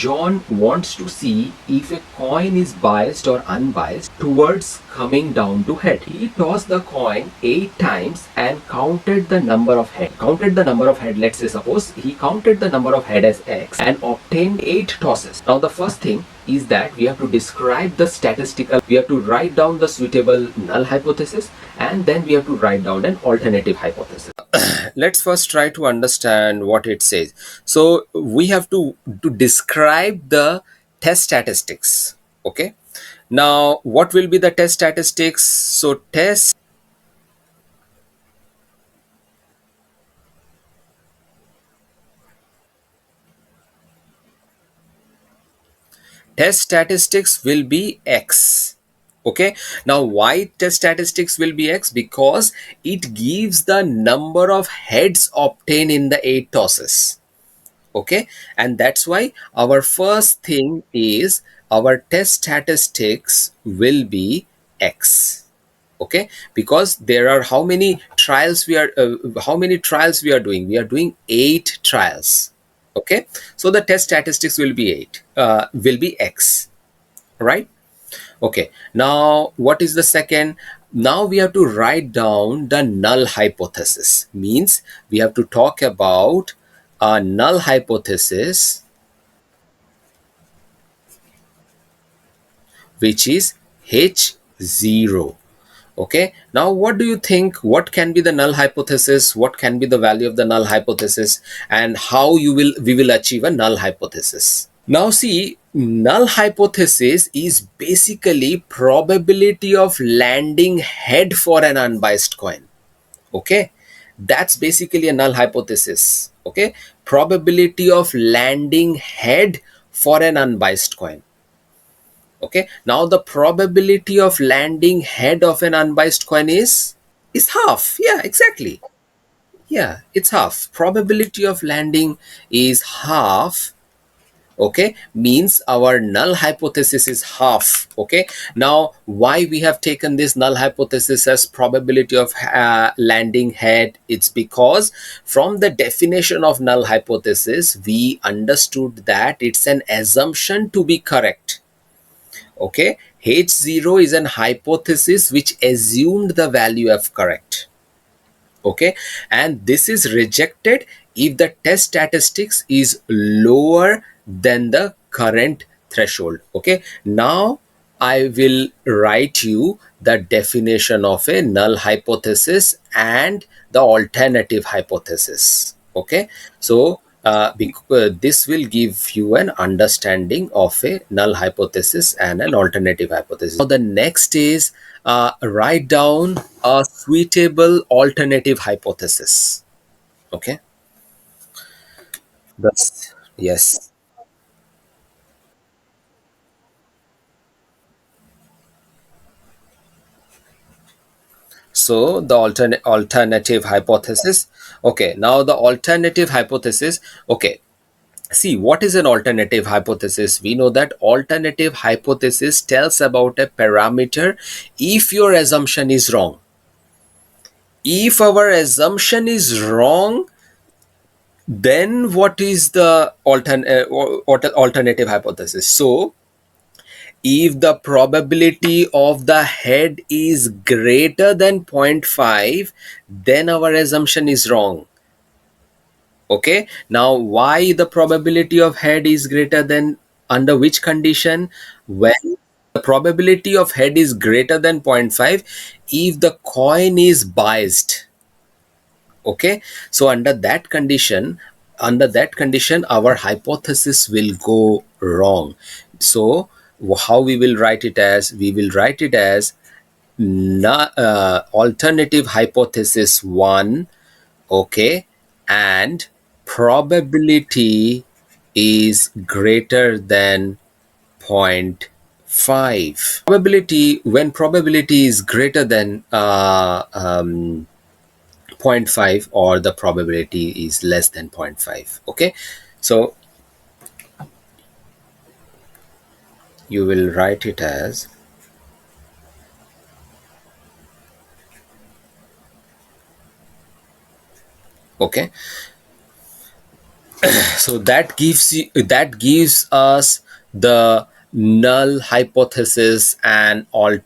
John wants to see if a coin is biased or unbiased towards coming down to head. He tossed the coin 8 times and counted the number of head. Let's say suppose he counted the number of head as X and obtained 8 tosses. Now the first thing is that we have to describe the statistical, we have to write down the suitable null hypothesis, and then we have to write down an alternative hypothesis. Let's first try to understand what it says. So we have to describe the test statistics. Okay, now what will be the test statistics? So test statistics will be X. Okay, now why test statistics will be X? Because it gives the number of heads obtained in the 8 tosses. Okay, and that's why our first thing is our test statistics will be X. Okay, because there are how many trials we are doing? We are doing 8 trials. Okay, so the test statistics will be 8, will be X, right? Okay, now what is the second? Now we have to write down the null hypothesis. Means we have to talk about a null hypothesis, which is H0. Okay, now what do you think? What can be the null hypothesis? What can be the value of the null hypothesis, and how we will achieve a null hypothesis? Now see, null hypothesis is basically probability of landing head for an unbiased coin. Okay, that's basically a null hypothesis. Okay, probability of landing head for an unbiased coin. Okay, now the probability of landing head of an unbiased coin is half. Yeah, exactly. Yeah, it's half. Probability of landing is half. Okay, means our null hypothesis is half. Okay, now why we have taken this null hypothesis as probability of landing head? It's because from the definition of null hypothesis we understood that it's an assumption to be correct. Okay, H0 is an hypothesis which assumed the value of correct. Okay, and this is rejected if the test statistics is lower than the current threshold. Okay, now I will write you the definition of a null hypothesis and the alternative hypothesis. Okay, so this will give you an understanding of a null hypothesis and an alternative hypothesis. Now the next is write down a suitable alternative hypothesis. Okay, that's yes. So the alternative hypothesis. Okay, now the alternative hypothesis. Okay, see, what is an alternative hypothesis? We know that alternative hypothesis tells about a parameter if your assumption is wrong. If our assumption is wrong, then what is the alternative hypothesis? So if the probability of the head is greater than zero point 0.5, then our assumption is wrong. Okay, now why the probability of head is greater than, under which condition? When the probability of head is greater than zero point 0.5 if the coin is biased. Okay, so under that condition our hypothesis will go wrong. So how we will write it as? We will write it as alternative hypothesis 1. Okay, and probability is greater than zero point 0.5. Probability, when probability is greater than zero point 0.5, or the probability is less than zero point 0.5. Okay, so you will write it as, okay, So that gives us the null hypothesis and all